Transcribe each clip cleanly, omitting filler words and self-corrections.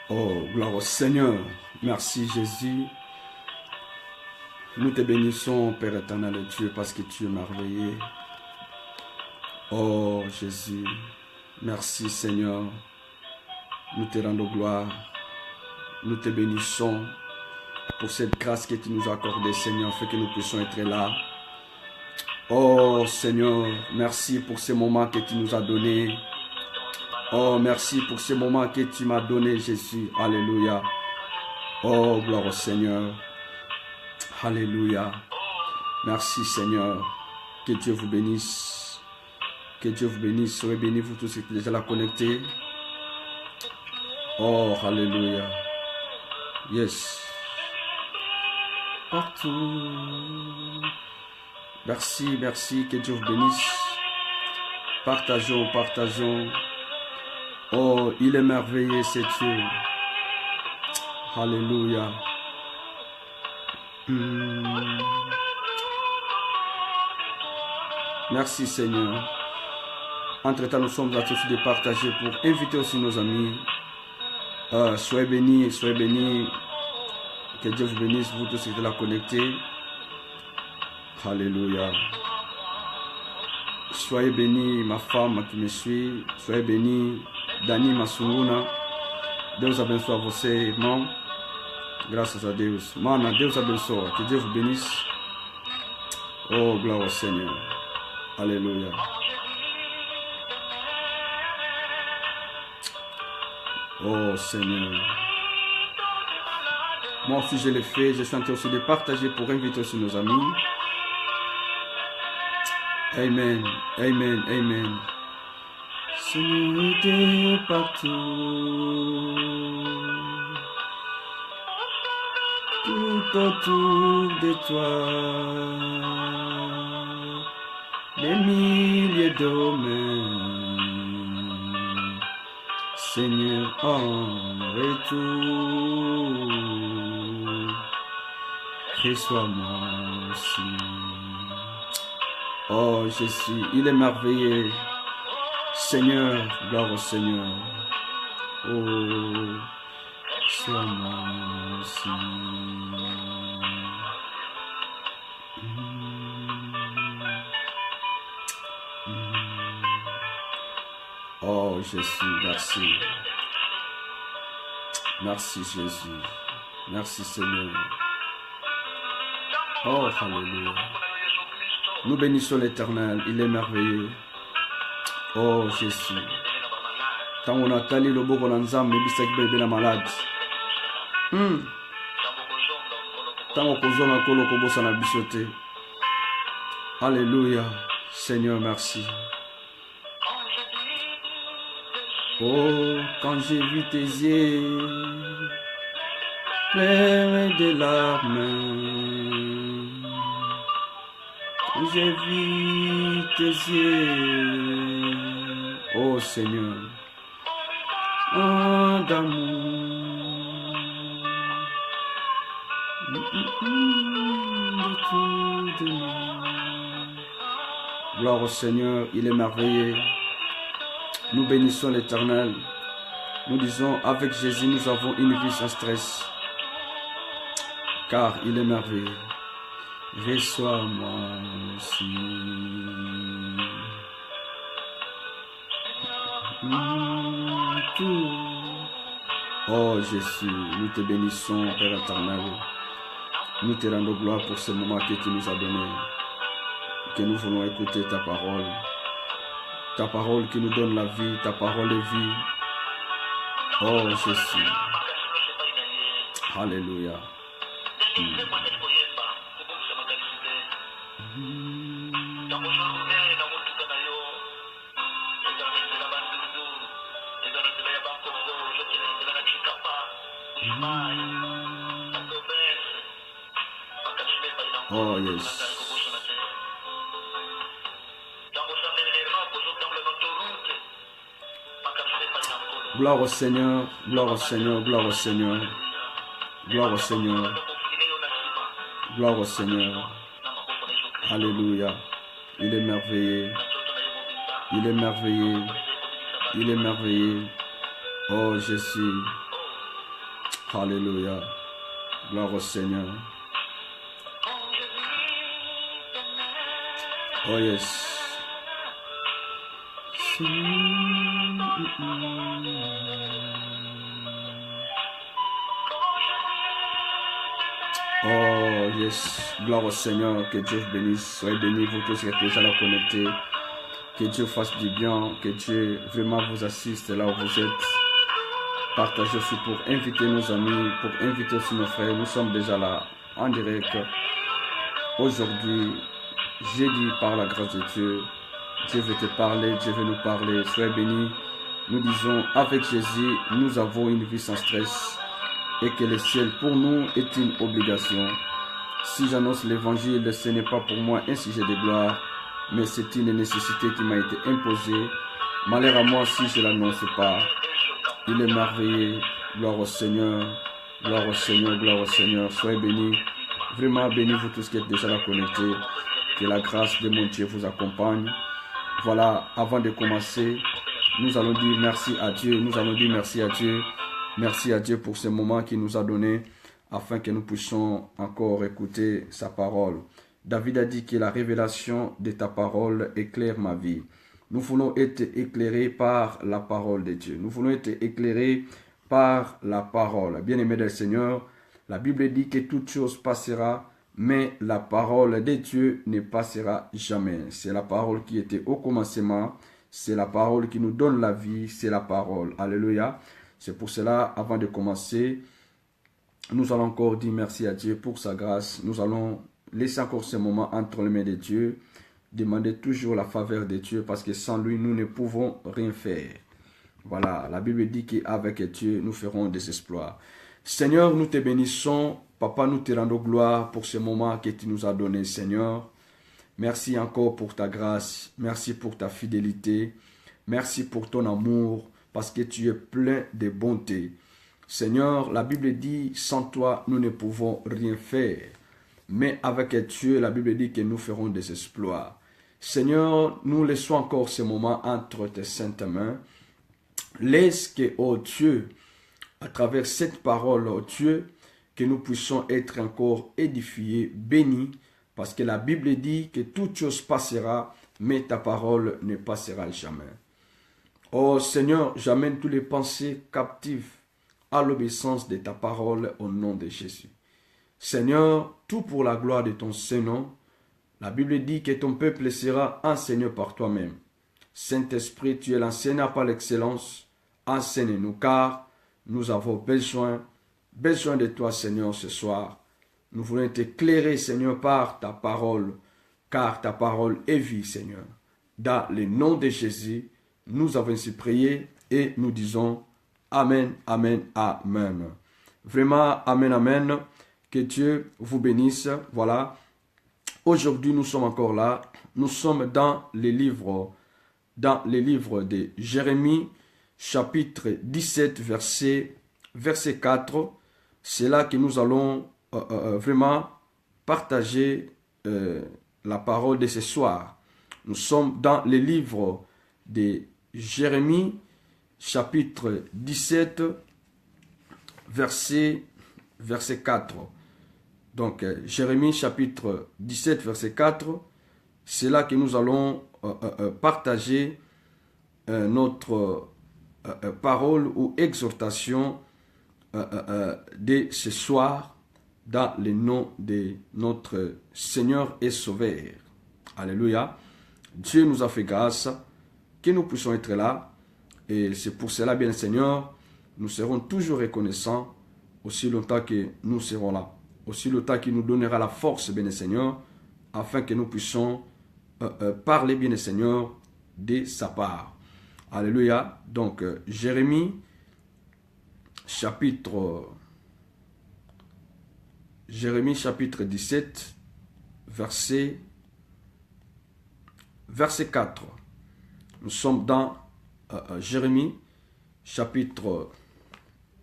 Oh, gloire au Seigneur. Merci Jésus. Nous te bénissons, Père éternel de Dieu, parce que tu es merveilleux. Oh Jésus, merci Seigneur. Nous te rendons gloire. Nous te bénissons pour cette grâce que tu nous as accordée, Seigneur, afin que nous puissions être là. Oh Seigneur, merci pour ce moment que tu nous as donné. Oh, merci pour ce moment que tu m'as donné, Jésus. Alléluia. Oh, gloire au Seigneur. Alléluia. Merci, Seigneur. Que Dieu vous bénisse. Que Dieu vous bénisse. Soyez bénis, vous tous qui êtes déjà là connectés. Oh, Alléluia. Yes. Partout. Merci, merci. Que Dieu vous bénisse. Partageons, partageons. Oh, il est merveilleux, c'est Dieu. Alléluia. Merci Seigneur. Entre-temps, nous sommes associés de partager pour inviter aussi nos amis. Soyez bénis, soyez bénis. Que Dieu vous bénisse, vous tous qui êtes là connectés. Alléluia. Soyez bénis, ma femme qui me suit. Soyez bénis, Dani Masunguna. Deus abençoe você, irmão. Graças a Deus. Mana, Deus abençoe. Que Deus vous bénisse. Oh, gloire au Seigneur. Alléluia. Oh, Seigneur. Moi aussi, je l'ai fait. Je suis en train aussi de partager pour inviter aussi nos amis. Amen. Amen. Amen. Seigneur, Dieu partout. Tout autour de toi, des milliers d'hommes, Seigneur, en retour, reçois-moi aussi. Oh Jésus, il est merveilleux, Seigneur, gloire au Seigneur. Oh, reçois-moi aussi. Oh Jésus, merci. Merci Jésus. Merci Seigneur. Oh, alléluia. Nous bénissons l'Éternel, il est merveilleux. Oh Jésus. Tant on a tali le beau bonanzam, mais bisek bébé la malade. Tant on cause on a colo kobo sana bisoté. Alléluia. Seigneur, merci. Oh, quand j'ai vu tes yeux pleins de larmes, quand j'ai vu tes yeux, oh Seigneur, oh d'amour, autour de moi. Gloire au Seigneur, il est merveilleux. Nous bénissons l'Éternel. Nous disons, avec Jésus, nous avons une vie sans stress. Car il est merveilleux. Reçois-moi aussi. Oh Jésus, nous te bénissons, Père éternel. Nous te rendons gloire pour ce moment que tu nous as donné. Que nous voulons écouter ta parole. Ta parole qui nous donne la vie, ta parole est vie. Oh Jésus. Alléluia. Oh yes. Gloire au Seigneur, gloire au Seigneur, gloire au Seigneur, gloire au Seigneur, gloire au Seigneur. Alléluia. Il est merveilleux, il est merveilleux, il est merveilleux. Oh Jésus, Alléluia. Gloire au Seigneur. Oh yes. Oh yes. Gloire au Seigneur. Que Dieu vous bénisse. Soyez bénis, vous tous qui êtes déjà là connectés. Que Dieu fasse du bien. Que Dieu vraiment vous assiste là où vous êtes. Partagez aussi pour inviter nos amis, pour inviter aussi nos frères. Nous sommes déjà là en direct. Aujourd'hui, jeudi, par la grâce de Dieu, Dieu veut te parler, Dieu veut nous parler. Soyez bénis. Nous disons, avec Jésus, nous avons une vie sans stress et que le ciel pour nous est une obligation. Si j'annonce l'évangile, ce n'est pas pour moi un sujet de gloire, mais c'est une nécessité qui m'a été imposée. Malheur à moi si je ne l'annonce pas. Il est merveilleux. Gloire au Seigneur. Gloire au Seigneur. Gloire au Seigneur. Soyez bénis. Vraiment bénis vous tous qui êtes déjà là connectés. Que la grâce de mon Dieu vous accompagne. Voilà, avant de commencer, nous allons dire merci à Dieu. Nous allons dire merci à Dieu. Merci à Dieu pour ce moment qu'il nous a donné afin que nous puissions encore écouter sa parole. David a dit que la révélation de ta parole éclaire ma vie. Nous voulons être éclairés par la parole de Dieu. Nous voulons être éclairés par la parole. Bien-aimés du Seigneur, la Bible dit que toute chose passera, mais la parole de Dieu ne passera jamais. C'est la parole qui était au commencement. C'est la parole qui nous donne la vie. C'est la parole. Alléluia. C'est pour cela, avant de commencer, nous allons encore dire merci à Dieu pour sa grâce. Nous allons laisser encore ce moment entre les mains de Dieu. Demander toujours la faveur de Dieu parce que sans lui, nous ne pouvons rien faire. Voilà, la Bible dit qu'avec Dieu, nous ferons des exploits. Seigneur, nous te bénissons. Papa, nous te rendons gloire pour ce moment que tu nous as donné, Seigneur. Merci encore pour ta grâce. Merci pour ta fidélité. Merci pour ton amour parce que tu es plein de bonté. Seigneur, la Bible dit, sans toi, nous ne pouvons rien faire. Mais avec Dieu, la Bible dit que nous ferons des exploits. Seigneur, nous laissons encore ce moment entre tes saintes mains. Laisse que, oh Dieu, à travers cette parole, oh Dieu, que nous puissions être encore édifiés, bénis, parce que la Bible dit que toute chose passera, mais ta parole ne passera jamais. Oh Seigneur, j'amène toutes les pensées captives à l'obéissance de ta parole au nom de Jésus. Seigneur, tout pour la gloire de ton Saint-Nom. La Bible dit que ton peuple sera enseigné par toi-même. Saint-Esprit, tu es l'enseignant par l'excellence. Enseigne-nous car nous avons besoin de toi, Seigneur, ce soir. Nous voulons t'éclairer, Seigneur, par ta parole, car ta parole est vie, Seigneur. Dans le nom de Jésus, nous avons ainsi prié et nous disons Amen, Amen, Amen. Vraiment, Amen, Amen. Que Dieu vous bénisse. Voilà. Aujourd'hui, nous sommes encore là. Nous sommes dans les livres de Jérémie, chapitre 17, verset 4. C'est là que nous allons vraiment partager la parole de ce soir. Nous sommes dans les livres de Jérémie, chapitre 17, verset 4. Donc, Jérémie chapitre 17, verset 4, c'est là que nous allons partager notre parole ou exhortation de ce soir dans le nom de notre Seigneur et Sauveur. Alléluia. Dieu nous a fait grâce que nous puissions être là et c'est pour cela, bien Seigneur, nous serons toujours reconnaissants aussi longtemps que nous serons là. Aussi longtemps qu'il nous donnera la force, bien Seigneur, afin que nous puissions parler, bien Seigneur, de sa part. Alléluia. Donc, Jérémie, chapitre 17, verset 4. Nous sommes dans Jérémie, chapitre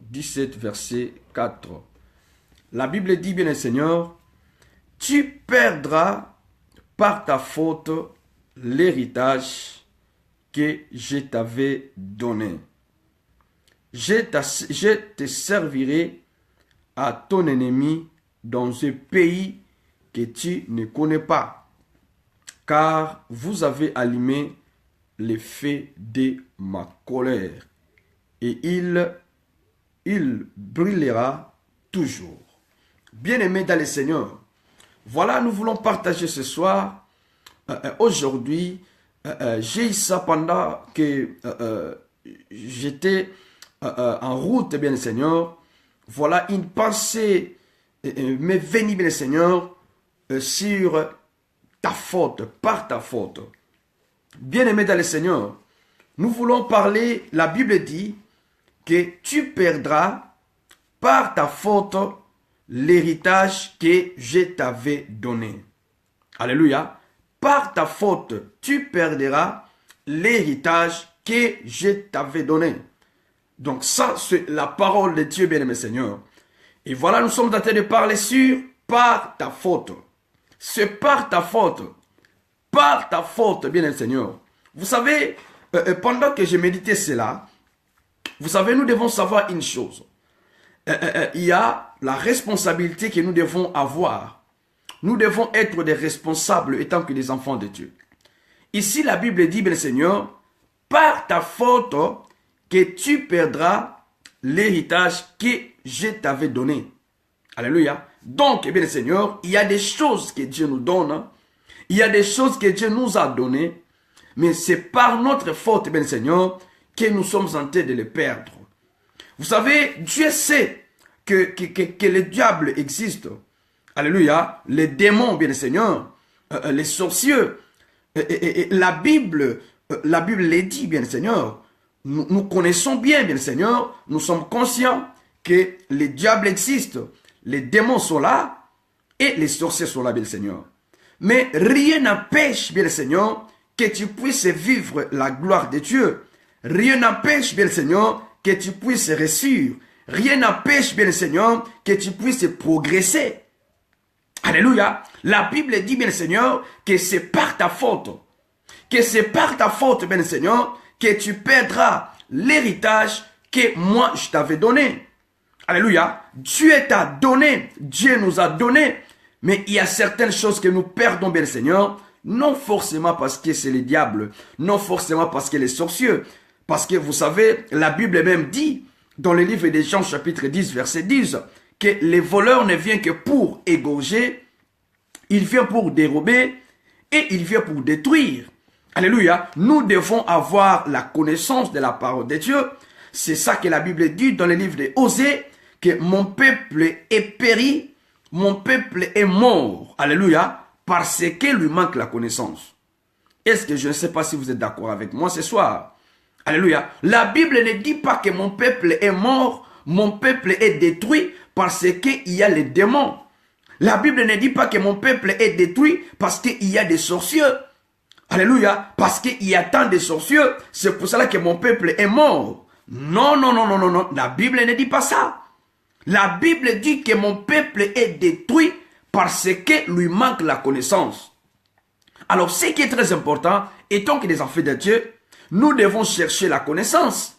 17, verset 4. La Bible dit, bien Seigneur, tu perdras par ta faute l'héritage que je t'avais donné. Je te servirai à ton ennemi dans un pays que tu ne connais pas, car vous avez allumé les feux de ma colère, et il brûlera toujours. Bien-aimés dans le Seigneur, voilà, nous voulons partager ce soir, aujourd'hui, j'ai eu ça pendant que j'étais en route, bien le Seigneur. Voilà, une pensée m'est venue, bien le Seigneur, sur ta faute, par ta faute. Bien-aimé dans le Seigneur, nous voulons parler, la Bible dit que tu perdras par ta faute l'héritage que je t'avais donné. Alléluia. Par ta faute, tu perdras l'héritage que je t'avais donné. Donc ça, c'est la parole de Dieu, bien-aimé Seigneur. Et voilà, nous sommes en train de parler sur par ta faute. C'est par ta faute. Par ta faute, bien-aimé Seigneur. Vous savez, pendant que je méditais cela, vous savez, nous devons savoir une chose. Il y a la responsabilité que nous devons avoir. Nous devons être des responsables étant que des enfants de Dieu. Ici, la Bible dit, bien Seigneur, par ta faute que tu perdras l'héritage que je t'avais donné. Alléluia. Donc, bien Seigneur, il y a des choses que Dieu nous donne. Il y a des choses que Dieu nous a données. Mais c'est par notre faute, bien Seigneur, que nous sommes en train de les perdre. Vous savez, Dieu sait que le diable existe. Alléluia. Les démons, bien Seigneur, les sorciers. Et la Bible les dit, bien Seigneur. Nous connaissons bien, bien Seigneur. Nous sommes conscients que les diables existent. Les démons sont là et les sorciers sont là, bien Seigneur. Mais rien n'empêche, bien Seigneur, que tu puisses vivre la gloire de Dieu. Rien n'empêche, bien Seigneur, que tu puisses réussir. Rien n'empêche, bien Seigneur, que tu puisses progresser. Alléluia. La Bible dit, bien Seigneur, que c'est par ta faute. Que c'est par ta faute, bien Seigneur, que tu perdras l'héritage que moi je t'avais donné. Alléluia. Dieu t'a donné. Dieu nous a donné. Mais il y a certaines choses que nous perdons, bien Seigneur. Non forcément parce que c'est le diable. Non forcément parce que les sorciers. Parce que vous savez, la Bible même dit, dans le livre de Jean chapitre 10, verset 10, que les voleurs ne viennent que pour égorger, il vient pour dérober et il vient pour détruire. Alléluia. Nous devons avoir la connaissance de la parole de Dieu. C'est ça que la Bible dit dans le livre de Osée, que mon peuple est péri, mon peuple est mort. Alléluia. Parce que lui manque la connaissance. Est-ce que je ne sais pas si vous êtes d'accord avec moi ce soir? Alléluia. La Bible ne dit pas que mon peuple est mort, mon peuple est détruit parce qu'il y a les démons. La Bible ne dit pas que mon peuple est détruit parce qu'il y a des sorciers. Alléluia. Parce qu'il y a tant de sorciers, c'est pour cela que mon peuple est mort. Non, non, non, non, non, non. La Bible ne dit pas ça. La Bible dit que mon peuple est détruit parce que lui manque la connaissance. Alors, ce qui est très important, étant que des enfants de Dieu, nous devons chercher la connaissance.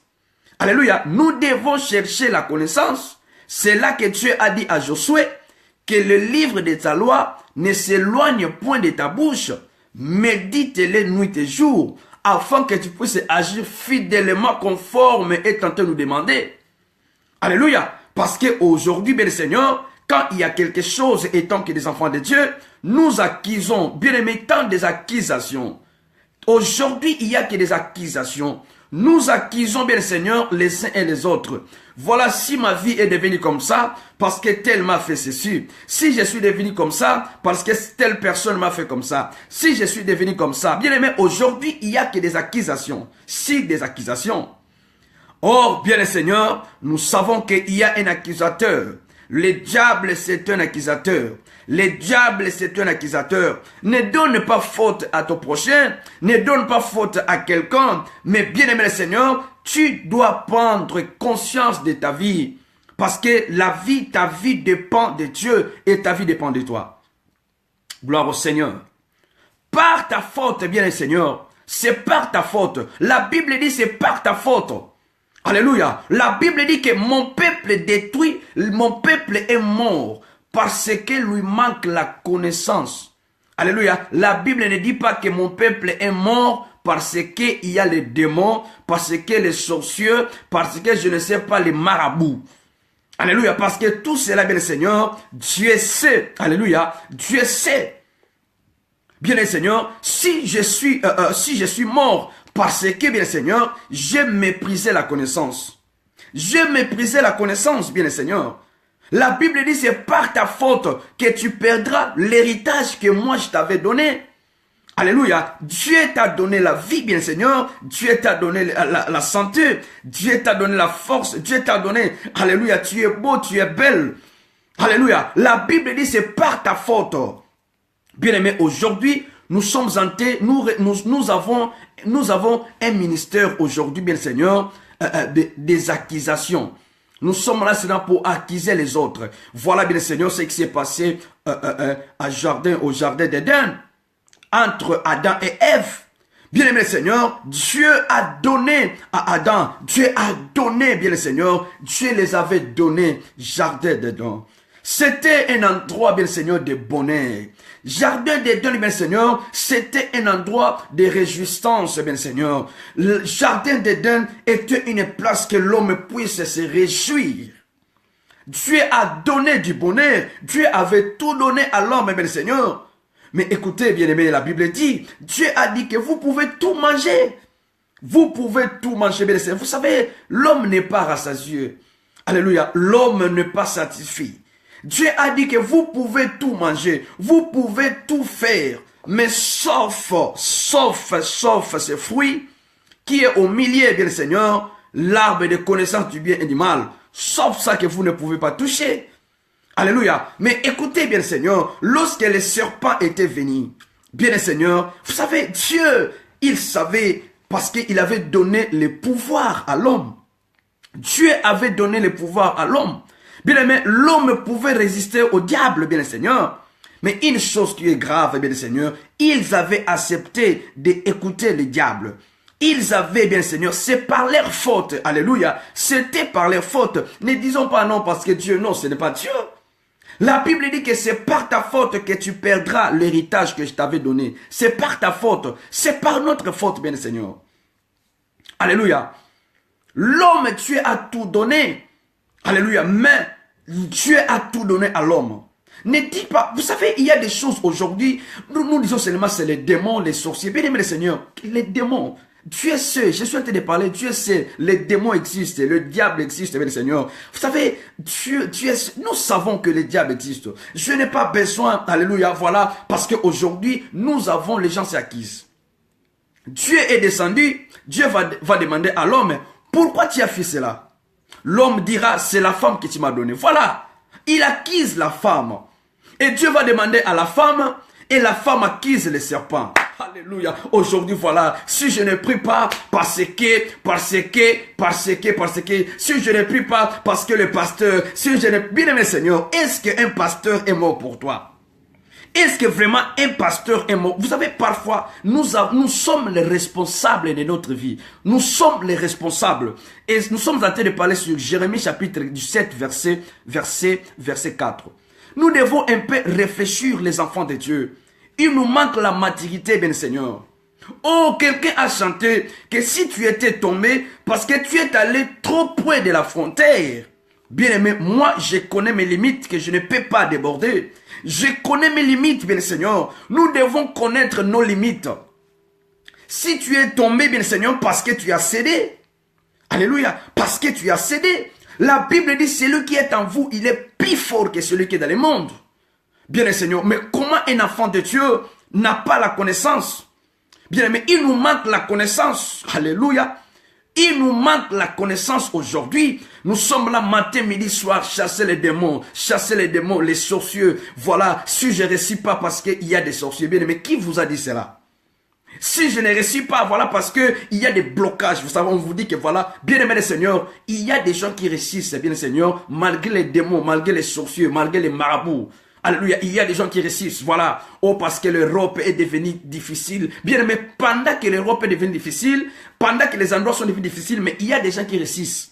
Alléluia. Nous devons chercher la connaissance. C'est là que Dieu a dit à Josué que le livre de ta loi ne s'éloigne point de ta bouche. Médite-les nuit et jour, afin que tu puisses agir fidèlement conforme et tenter de nous demander. Alléluia. Parce qu'aujourd'hui, bien le Seigneur, quand il y a quelque chose étant que des enfants de Dieu, nous accusons, bien aimé, tant des accusations. Aujourd'hui, il n'y a que des accusations. Nous accusons bien le Seigneur les uns et les autres. Voilà, si ma vie est devenue comme ça, parce que tel m'a fait ceci. Si je suis devenu comme ça, parce que telle personne m'a fait comme ça. Si je suis devenu comme ça. Bien aimé, aujourd'hui, il n'y a que des accusations. Si des accusations. Or, bien le Seigneur, nous savons qu'il y a un accusateur. Le diable, c'est un accusateur. Le diable, c'est un accusateur. Ne donne pas faute à ton prochain. Ne donne pas faute à quelqu'un. Mais bien aimé le Seigneur, tu dois prendre conscience de ta vie. Parce que ta vie dépend de Dieu et ta vie dépend de toi. Gloire au Seigneur. Par ta faute, bien le Seigneur, c'est par ta faute. La Bible dit c'est par ta faute. Alléluia. La Bible dit que mon peuple détruit Mon peuple est mort parce qu'il lui manque la connaissance. Alléluia. La Bible ne dit pas que mon peuple est mort parce qu'il y a les démons, parce que les sorciers, parce que je ne sais pas les marabouts. Alléluia. Parce que tout cela, bien le Seigneur, Dieu sait. Alléluia. Dieu sait. Bien le Seigneur, si je suis mort parce que, bien le Seigneur, j'ai méprisé la connaissance. J'ai méprisé la connaissance, bien le Seigneur. La Bible dit, c'est par ta faute que tu perdras l'héritage que moi je t'avais donné. Alléluia. Dieu t'a donné la vie, bien Seigneur. Dieu t'a donné la santé. Dieu t'a donné la force. Dieu t'a donné, alléluia, tu es beau, tu es belle. Alléluia. La Bible dit, c'est par ta faute. Bien-aimé, aujourd'hui, nous sommes hantés, nous avons un ministère aujourd'hui, bien Seigneur, des accusations. Nous sommes là seulement pour accuser les autres. Voilà, bien Seigneur, ce qui s'est passé au jardin d'Éden, entre Adam et Ève. Bien aimé Seigneur, Dieu a donné à Adam, Dieu a donné, bien le Seigneur, Dieu les avait donné, jardin d'Éden. C'était un endroit, bien le Seigneur, de bonheur. Jardin d'Éden, bien le Seigneur, c'était un endroit de réjouissance, bien le Seigneur. Le jardin d'Éden était une place que l'homme puisse se réjouir. Dieu a donné du bonheur. Dieu avait tout donné à l'homme, bien le Seigneur. Mais écoutez, bien aimé, la Bible dit, Dieu a dit que vous pouvez tout manger. Vous pouvez tout manger, bien le Seigneur. Vous savez, l'homme n'est pas rassasié. Alléluia, l'homme n'est pas satisfait. Dieu a dit que vous pouvez tout manger, vous pouvez tout faire, mais sauf ces fruits qui est au milieu, bien le Seigneur, l'arbre de connaissance du bien et du mal. Sauf ça que vous ne pouvez pas toucher. Alléluia. Mais écoutez bien le Seigneur, lorsque les serpents étaient venus, bien le Seigneur, vous savez, Dieu, il savait parce qu'il avait donné le pouvoir à l'homme. Dieu avait donné le pouvoir à l'homme. Bien aimé, l'homme pouvait résister au diable, bien le Seigneur. Mais une chose qui est grave, bien le Seigneur, ils avaient accepté d'écouter le diable. Ils avaient, bien le Seigneur, c'est par leur faute. Alléluia. C'était par leur faute. Ne disons pas non parce que Dieu, non, ce n'est pas Dieu. La Bible dit que c'est par ta faute que tu perdras l'héritage que je t'avais donné. C'est par ta faute. C'est par notre faute, bien le Seigneur. Alléluia. L'homme, Dieu a tout donné. Alléluia. Mais Dieu a tout donné à l'homme. Ne dis pas, vous savez, il y a des choses aujourd'hui, nous disons seulement c'est les démons, les sorciers. Bien aimé le Seigneur, les démons. Dieu sait, je suis en train de parler, Dieu sait, les démons existent, le diable existe, bien le Seigneur. Vous savez, nous savons que le diable existe. Je n'ai pas besoin, alléluia, voilà, parce qu'aujourd'hui, nous avons les gens s'acquisent. Dieu est descendu, Dieu va demander à l'homme, pourquoi tu as fait cela? L'homme dira, c'est la femme que tu m'as donnée. Voilà, il acquise la femme. Et Dieu va demander à la femme, et la femme acquise les serpents. Alléluia. Aujourd'hui, voilà, si je ne prie pas parce que, si je ne prie pas parce que le pasteur, si je ne, bien aimé Seigneur, est-ce qu'un pasteur est mort pour toi? Est-ce que vraiment un pasteur est mort? Vous savez, parfois, nous sommes les responsables de notre vie. Nous sommes les responsables. Et nous sommes en train de parler sur Jérémie chapitre 17, verset 4. Nous devons un peu réfléchir, les enfants de Dieu. Il nous manque la maturité, bien Seigneur. Oh, quelqu'un a chanté que si tu étais tombé parce que tu es allé trop près de la frontière. Bien aimé, moi, je connais mes limites que je ne peux pas déborder. Je connais mes limites, bien Seigneur. Nous devons connaître nos limites. Si tu es tombé, bien Seigneur, parce que tu as cédé. Alléluia. Parce que tu as cédé. La Bible dit, celui qui est en vous, il est plus fort que celui qui est dans le monde. Bien Seigneur, mais comment un enfant de Dieu n'a pas la connaissance? Bien aimé, il nous manque la connaissance. Alléluia. Il nous manque la connaissance aujourd'hui. Nous sommes là matin, midi, soir, chasser les démons, les sorciers. Voilà, si je ne réussis pas parce qu'il y a des sorciers. Bien aimé, qui vous a dit cela? Si je ne réussis pas, voilà, parce qu'il y a des blocages. Vous savez, on vous dit que voilà, bien aimé le Seigneur, il y a des gens qui réussissent, bien le Seigneur, malgré les démons, malgré les sorciers, malgré les marabouts. Alléluia, il y a des gens qui réussissent, voilà. Oh, parce que l'Europe est devenue difficile. Bien aimé, pendant que l'Europe est devenue difficile, pendant que les endroits sont devenus difficiles, mais il y a des gens qui réussissent.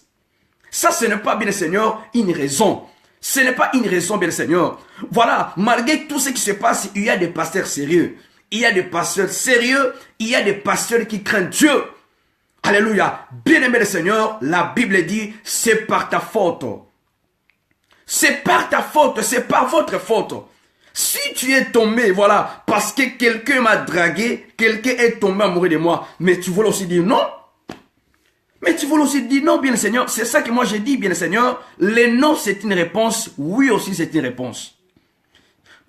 Ça, ce n'est pas, bien le Seigneur, une raison. Ce n'est pas une raison, bien Seigneur. Voilà, malgré tout ce qui se passe, il y a des pasteurs sérieux. Il y a des pasteurs sérieux. Il y a des pasteurs qui craignent Dieu. Alléluia. Bien-aimé le Seigneur, la Bible dit, c'est par ta faute. C'est par ta faute, c'est par votre faute. Si tu es tombé, voilà, parce que quelqu'un m'a dragué, quelqu'un est tombé amoureux de moi, mais tu voulais aussi dire non. Mais tu voulais aussi dire non, bien le Seigneur. C'est ça que moi j'ai dit, bien le Seigneur. Le non, c'est une réponse. Oui aussi, c'est une réponse.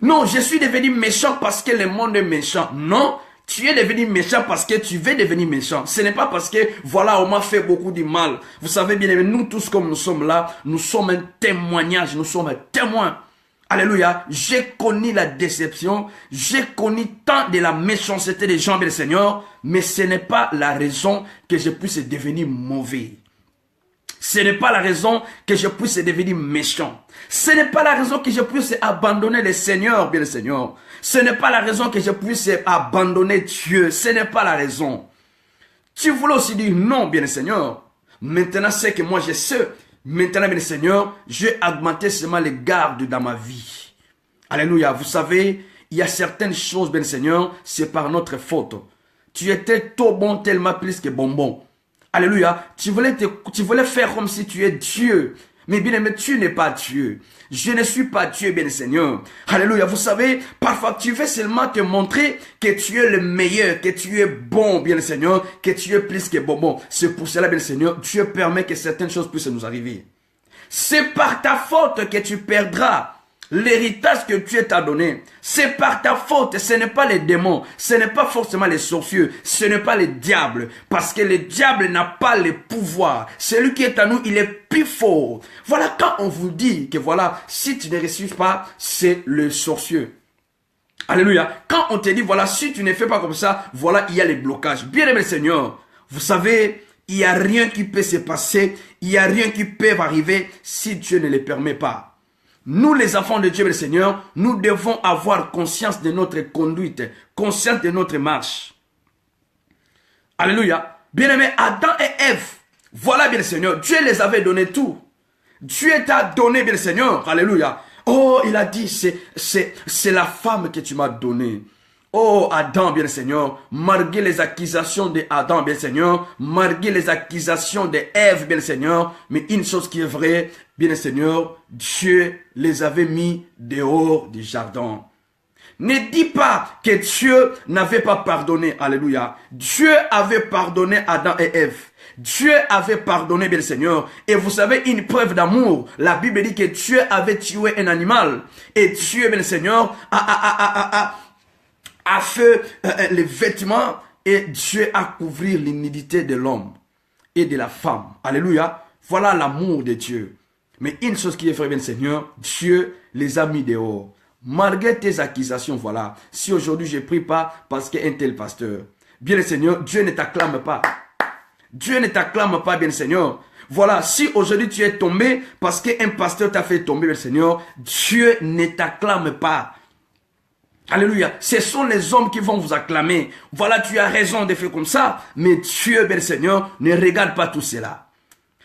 Non, je suis devenu méchant parce que le monde est méchant. Non, tu es devenu méchant parce que tu veux devenir méchant. Ce n'est pas parce que, voilà, on m'a fait beaucoup de mal. Vous savez bien, nous tous comme nous sommes là, nous sommes un témoignage, nous sommes un témoin. Alléluia, j'ai connu la déception, j'ai connu tant de la méchanceté des gens, bien le Seigneur, mais ce n'est pas la raison que je puisse devenir mauvais. Ce n'est pas la raison que je puisse devenir méchant. Ce n'est pas la raison que je puisse abandonner le Seigneur, bien le Seigneur. Ce n'est pas la raison que je puisse abandonner Dieu. Ce n'est pas la raison. Tu voulais aussi dire non, bien le Seigneur. Maintenant, c'est que moi je sais. Maintenant, bien le Seigneur, j'ai augmenté seulement les gardes dans ma vie. Alléluia. Vous savez, il y a certaines choses, bien le Seigneur, c'est par notre faute. Tu étais trop bon, tellement plus que bonbon. Alléluia. Tu voulais faire comme si tu es Dieu. Mais bien aimé, tu n'es pas Dieu. Je ne suis pas Dieu, bien le Seigneur. Alléluia. Vous savez, parfois tu veux seulement te montrer que tu es le meilleur, que tu es bon, bien le Seigneur, que tu es plus que bonbon. C'est pour cela, bien le Seigneur, Dieu permet que certaines choses puissent nous arriver. C'est par ta faute que tu perdras l'héritage que Dieu t'a donné. C'est par ta faute. Ce n'est pas les démons. Ce n'est pas forcément les sorciers. Ce n'est pas les diables. Parce que le diable n'a pas le pouvoir. Celui qui est à nous, il est plus fort. Voilà, quand on vous dit que voilà, si tu ne réussis pas, c'est le sorcier. Alléluia. Quand on te dit, voilà, si tu ne fais pas comme ça, voilà, il y a les blocages. Bien aimé Seigneur, vous savez, il n'y a rien qui peut se passer. Il n'y a rien qui peut arriver si Dieu ne le permet pas. Nous, les enfants de Dieu, le Seigneur, nous devons avoir conscience de notre conduite, conscience de notre marche. Alléluia. Bien-aimé, Adam et Ève, voilà, bien le Seigneur, Dieu les avait donné tout. Dieu t'a donné, bien le Seigneur. Alléluia. Oh, il a dit, c'est la femme que tu m'as donnée. Oh, Adam, bien le Seigneur, malgré les accusations d'Adam, bien le Seigneur, malgré les accusations d'Ève, bien le Seigneur, mais une chose qui est vraie, bien le Seigneur, Dieu les avait mis dehors du jardin. Ne dis pas que Dieu n'avait pas pardonné, alléluia. Dieu avait pardonné Adam et Ève. Dieu avait pardonné, bien le Seigneur. Et vous savez, une preuve d'amour, la Bible dit que Dieu avait tué un animal. Et Dieu, bien le Seigneur, a fait les vêtements et Dieu a couvert l'immunité de l'homme et de la femme. Alléluia. Voilà l'amour de Dieu. Mais une chose qui est vraie, bien Seigneur, Dieu les a mis dehors. Malgré tes accusations, voilà. Si aujourd'hui je ne prie pas parce qu'un tel pasteur, bien le Seigneur, Dieu ne t'acclame pas. Dieu ne t'acclame pas, bien le Seigneur. Voilà, si aujourd'hui tu es tombé parce qu'un pasteur t'a fait tomber, bien le Seigneur, Dieu ne t'acclame pas. Alléluia. Ce sont les hommes qui vont vous acclamer. Voilà, tu as raison de faire comme ça. Mais Dieu, bien Seigneur, ne regarde pas tout cela.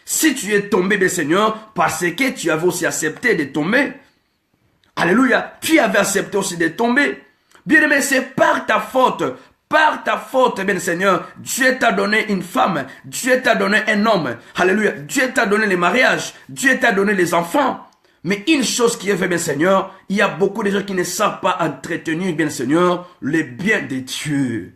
Si tu es tombé, bien Seigneur, parce que tu avais aussi accepté de tomber. Alléluia. Tu avais accepté aussi de tomber. Bien aimé, c'est par ta faute. Par ta faute, bien Seigneur, Dieu t'a donné une femme. Dieu t'a donné un homme. Alléluia. Dieu t'a donné les mariages. Dieu t'a donné les enfants. Mais une chose qui est vraie, bien Seigneur, il y a beaucoup de gens qui ne savent pas entretenir, bien Seigneur, les biens de Dieu.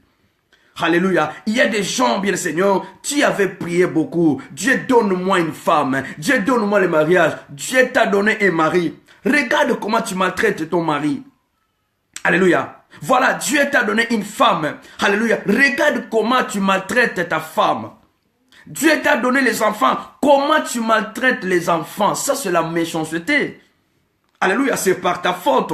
Alléluia. Il y a des gens, bien Seigneur, tu avais prié beaucoup. Dieu, donne-moi une femme. Dieu, donne-moi le mariage. Dieu t'a donné un mari. Regarde comment tu maltraites ton mari. Alléluia. Voilà, Dieu t'a donné une femme. Alléluia. Regarde comment tu maltraites ta femme. Dieu t'a donné les enfants. Comment tu maltraites les enfants? Ça, c'est la méchanceté. Alléluia, c'est par ta faute.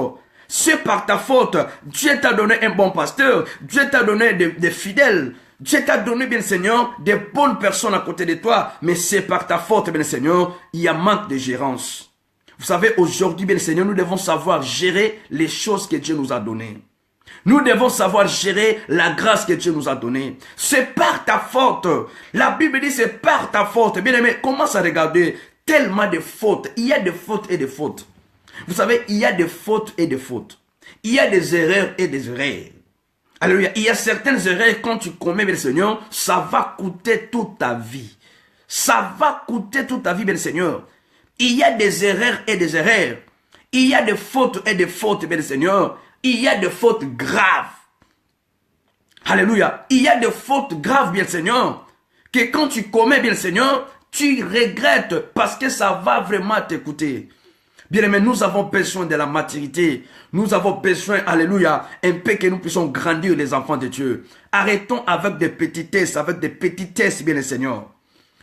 C'est par ta faute. Dieu t'a donné un bon pasteur. Dieu t'a donné des fidèles. Dieu t'a donné, bien Seigneur, des bonnes personnes à côté de toi. Mais c'est par ta faute, bien Seigneur, il y a manque de gérance. Vous savez, aujourd'hui, bien Seigneur, nous devons savoir gérer les choses que Dieu nous a données. Nous devons savoir gérer la grâce que Dieu nous a donnée. C'est par ta faute. La Bible dit c'est par ta faute. Bien aimé, commence à regarder tellement de fautes. Il y a des fautes et des fautes. Vous savez, il y a des fautes et des fautes. Il y a des erreurs et des erreurs. Alléluia. Il y a certaines erreurs quand tu commets, bien Seigneur, ça va coûter toute ta vie. Ça va coûter toute ta vie, bien Seigneur. Il y a des erreurs et des erreurs. Il y a des fautes et des fautes, bien Seigneur. Il y a des fautes graves. Alléluia. Il y a des fautes graves, bien Seigneur, que quand tu commets, bien Seigneur, tu regrettes parce que ça va vraiment t'écouter. Bien aimé, nous avons besoin de la maturité. Nous avons besoin, alléluia, un peu que nous puissions grandir les enfants de Dieu. Arrêtons avec des petitesses, bien Seigneur.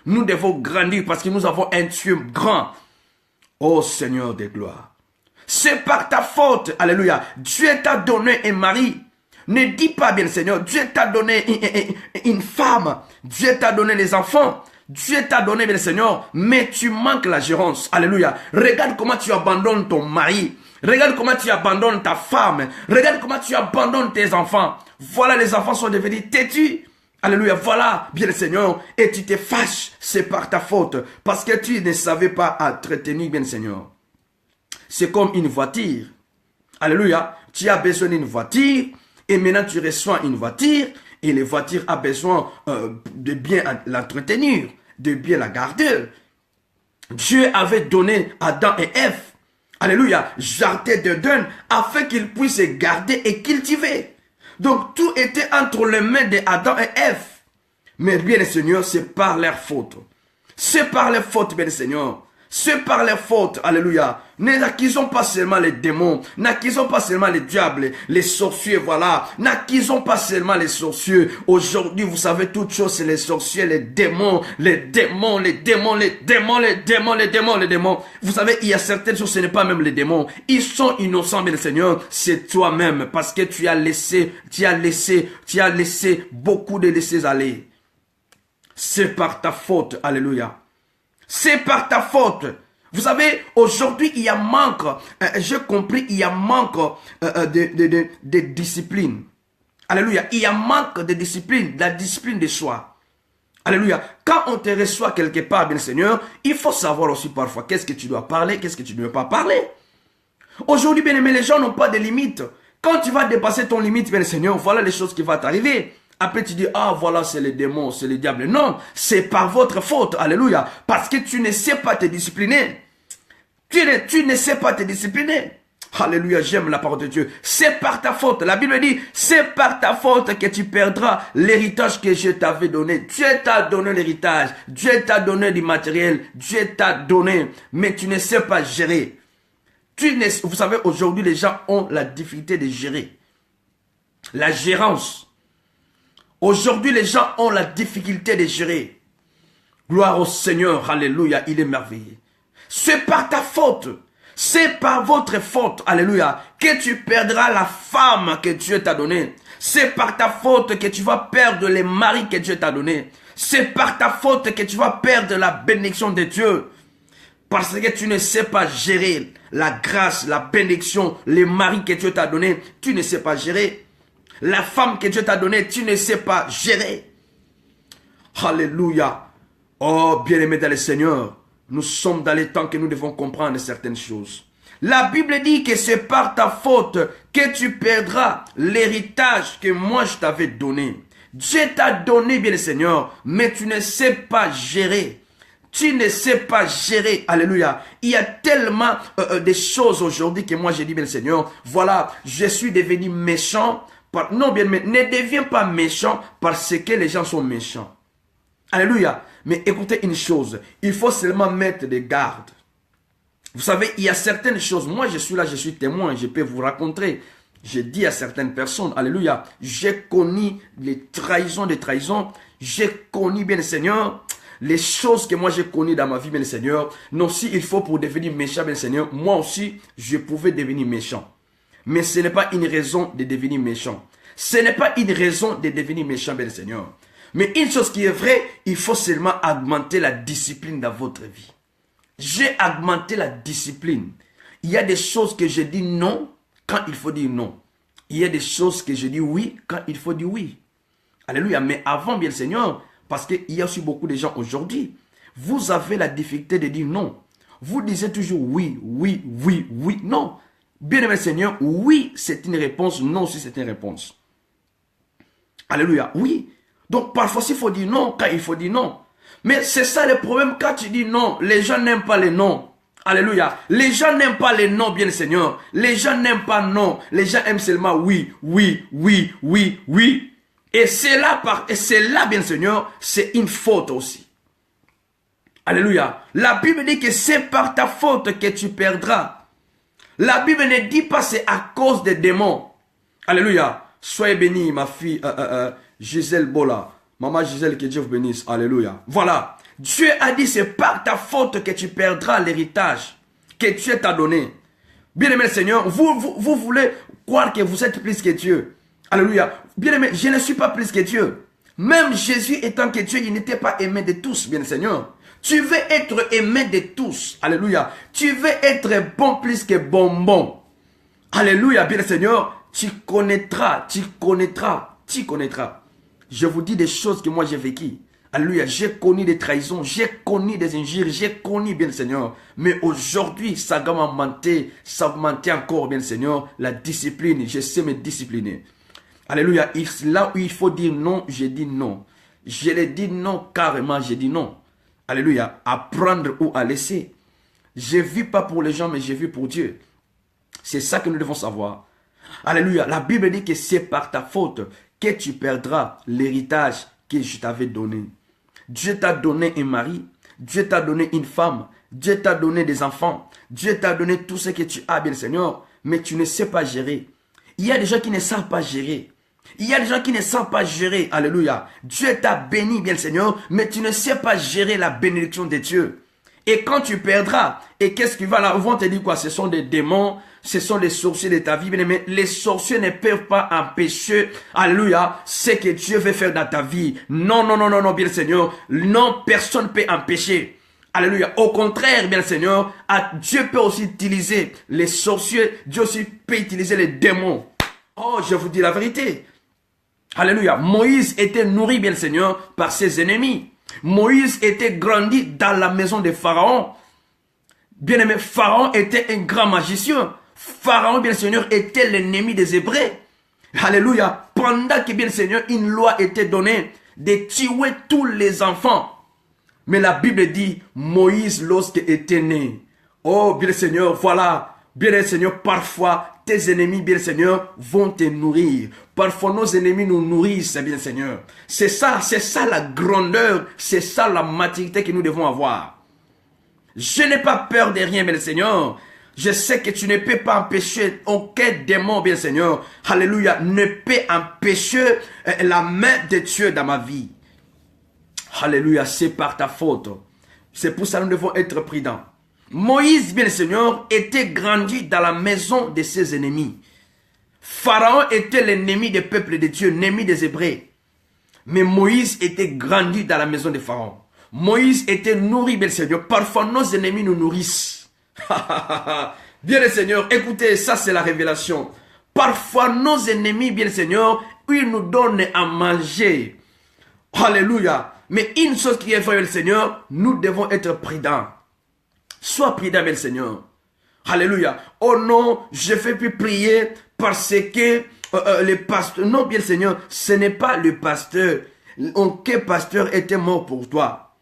Nous devons grandir parce que nous avons un Dieu grand. Oh Seigneur de gloire. C'est par ta faute, alléluia. Dieu t'a donné un mari. Ne dis pas, bien Seigneur, Dieu t'a donné une femme. Dieu t'a donné les enfants. Dieu t'a donné, bien Seigneur, mais tu manques la gérance. Alléluia. Regarde comment tu abandonnes ton mari. Regarde comment tu abandonnes ta femme. Regarde comment tu abandonnes tes enfants. Voilà, les enfants sont devenus têtus. Alléluia. Voilà, bien Seigneur. Et tu te fâches. C'est par ta faute. Parce que tu ne savais pas entretenir, bien Seigneur. C'est comme une voiture. Alléluia. Tu as besoin d'une voiture. Et maintenant, tu reçois une voiture. Et la voiture a besoin de bien l'entretenir, de bien la garder. Dieu avait donné Adam et Ève, alléluia, jardin d'Éden, afin qu'ils puissent garder et cultiver. Donc tout était entre les mains d'Adam et Ève. Mais bien le Seigneur, c'est par leur faute. C'est par les fautes, bien le Seigneur. C'est par les fautes, alléluia. N'accusons pas seulement les démons, n'accusons pas seulement les diables, les sorciers, voilà. N'accusons pas seulement les sorciers. Aujourd'hui, vous savez, toutes choses, c'est les sorciers, les démons, les démons, les démons, les démons, les démons, les démons, les démons. Vous savez, il y a certaines choses, ce n'est pas même les démons. Ils sont innocents, mais le Seigneur, c'est toi-même, parce que tu as laissé beaucoup de laisser aller. C'est par ta faute, alléluia. C'est par ta faute. Vous savez, aujourd'hui, il y a manque, j'ai compris, il y a manque de discipline. Alléluia. Il y a manque de discipline, de la discipline de soi. Alléluia. Quand on te reçoit quelque part, bien Seigneur, il faut savoir aussi parfois qu'est-ce que tu dois parler, qu'est-ce que tu ne dois pas parler. Aujourd'hui, bien aimé, les gens n'ont pas de limites. Quand tu vas dépasser ton limite, bien Seigneur, voilà les choses qui vont t'arriver. Après tu dis, ah voilà c'est les démons, c'est les diables. Non, c'est par votre faute, alléluia. Parce que tu ne sais pas te discipliner. Tu ne sais pas te discipliner. Alléluia, j'aime la parole de Dieu. C'est par ta faute. La Bible dit, c'est par ta faute que tu perdras l'héritage que je t'avais donné. Dieu t'a donné l'héritage. Dieu t'a donné du matériel. Dieu t'a donné. Mais tu ne sais pas gérer. Vous savez, aujourd'hui, les gens ont la difficulté de gérer. La gérance. Aujourd'hui, les gens ont la difficulté de gérer. Gloire au Seigneur, alléluia, il est merveilleux. C'est par ta faute, c'est par votre faute, alléluia, que tu perdras la femme que Dieu t'a donnée. C'est par ta faute que tu vas perdre les maris que Dieu t'a donnés. C'est par ta faute que tu vas perdre la bénédiction de Dieu. Parce que tu ne sais pas gérer la grâce, la bénédiction, les maris que Dieu t'a donnés. Tu ne sais pas gérer. La femme que Dieu t'a donnée, tu ne sais pas gérer. Alléluia. Oh, bien-aimé dans le Seigneur, nous sommes dans les temps que nous devons comprendre certaines choses. La Bible dit que c'est par ta faute que tu perdras l'héritage que moi je t'avais donné. Dieu t'a donné, bien le Seigneur, mais tu ne sais pas gérer. Tu ne sais pas gérer, alléluia. Il y a tellement de choses aujourd'hui que moi j'ai dit, bien le Seigneur, voilà, je suis devenu méchant. Non, bien, mais ne deviens pas méchant parce que les gens sont méchants. Alléluia. Mais écoutez une chose, il faut seulement mettre des gardes. Vous savez, il y a certaines choses, moi je suis là, je suis témoin, je peux vous raconter. J'ai dit à certaines personnes, alléluia, j'ai connu les trahisons, j'ai connu, bien le Seigneur, les choses que moi j'ai connues dans ma vie, bien le Seigneur. Non, si il faut pour devenir méchant, bien le Seigneur, moi aussi, je pouvais devenir méchant. Mais ce n'est pas une raison de devenir méchant. Ce n'est pas une raison de devenir méchant, bien le Seigneur. Mais une chose qui est vraie, il faut seulement augmenter la discipline dans votre vie. J'ai augmenté la discipline. Il y a des choses que je dis non quand il faut dire non. Il y a des choses que je dis oui quand il faut dire oui. Alléluia. Mais avant, bien le Seigneur, parce qu'il y a aussi beaucoup de gens aujourd'hui. vous avez la difficulté de dire non. Vous disiez toujours oui, oui, oui, oui, non. Bien-aimé Seigneur, oui, c'est une réponse, non, si c'est une réponse. Alléluia, oui. Donc parfois, il faut dire non, quand il faut dire non. Mais c'est ça le problème, quand tu dis non, les gens n'aiment pas les noms. Alléluia. Les gens n'aiment pas les noms, bien Seigneur. Les gens n'aiment pas non. Les gens aiment seulement oui, oui, oui, oui, oui. Et c'est là, bien Seigneur, c'est une faute aussi. Alléluia. La Bible dit que c'est par ta faute que tu perdras. La Bible ne dit pas c'est à cause des démons. Alléluia. Soyez bénis, ma fille Gisèle Bola. Maman Gisèle, que Dieu vous bénisse. Alléluia. Voilà. Dieu a dit c'est par ta faute que tu perdras l'héritage que Dieu t'a donné. Bien-aimé Seigneur, vous voulez croire que vous êtes plus que Dieu. Alléluia. Bien-aimé, je ne suis pas plus que Dieu. Même Jésus étant que Dieu, il n'était pas aimé de tous, bien Seigneur. Tu veux être aimé de tous. Alléluia. Tu veux être bon plus que bonbon. Alléluia, bien Seigneur. Tu connaîtras. Je vous dis des choses que moi j'ai vécues. Alléluia, j'ai connu des trahisons, j'ai connu des injures, j'ai connu, bien Seigneur. Mais aujourd'hui, ça m'a menté, ça mentait encore, bien Seigneur. La discipline, je sais me discipliner. Alléluia, là où il faut dire non, j'ai dit non. Je l'ai dit non, carrément, j'ai dit non. Alléluia, à prendre ou à laisser. Je ne vis pas pour les gens, mais je vis pour Dieu. C'est ça que nous devons savoir. Alléluia, la Bible dit que c'est par ta faute que tu perdras l'héritage que je t'avais donné. Dieu t'a donné un mari, Dieu t'a donné une femme, Dieu t'a donné des enfants, Dieu t'a donné tout ce que tu as, bien Seigneur, mais tu ne sais pas gérer. Il y a des gens qui ne savent pas gérer. Il y a des gens qui ne savent pas gérer. Alléluia. Dieu t'a béni, bien Seigneur, mais tu ne sais pas gérer la bénédiction de Dieu. Et quand tu perdras, et qu'est-ce qui va là? Ils vont te dire quoi? Ce sont des démons, ce sont des sorciers de ta vie, mais les sorciers ne peuvent pas empêcher, alléluia, ce que Dieu veut faire dans ta vie. Non, non, non, non, non, bien Seigneur. Non, personne ne peut empêcher. Alléluia. Au contraire, bien Seigneur, Dieu peut aussi utiliser les sorciers, Dieu aussi peut utiliser les démons. Oh, je vous dis la vérité. Alléluia. Moïse était nourri, bien Seigneur, par ses ennemis. Moïse était grandi dans la maison de Pharaon. Bien aimé, Pharaon était un grand magicien. Pharaon, bien Seigneur, était l'ennemi des Hébreux. Alléluia. Pendant que, bien Seigneur, une loi était donnée de tuer tous les enfants. Mais la Bible dit, Moïse, lorsqu'il était né. Oh, bien Seigneur, voilà. Bien Seigneur, parfois, tes ennemis, bien Seigneur, vont te nourrir. Parfois, nos ennemis nous nourrissent, bien Seigneur. C'est ça la grandeur, c'est ça la maturité que nous devons avoir. Je n'ai pas peur de rien, bien Seigneur. Je sais que tu ne peux pas empêcher aucun démon, bien Seigneur. Alléluia, ne peut empêcher la main de Dieu dans ma vie. Alléluia, c'est par ta faute. C'est pour ça que nous devons être prudents. Moïse, bien Seigneur, était grandi dans la maison de ses ennemis. Pharaon était l'ennemi des peuples de Dieu, l'ennemi des Hébreux. Mais Moïse était grandi dans la maison de Pharaon. Moïse était nourri, bien Seigneur. Parfois, nos ennemis nous nourrissent. Bien Seigneur, écoutez, ça c'est la révélation. Parfois, nos ennemis, bien Seigneur, ils nous donnent à manger. Alléluia. Mais une chose qui est vraie, bien Seigneur, nous devons être prudents. Sois prudent, bien Seigneur. Alléluia. Oh non, je ne fais plus prier parce que le pasteur... Non, bien Seigneur, ce n'est pas le pasteur. Aucun pasteur était mort pour toi.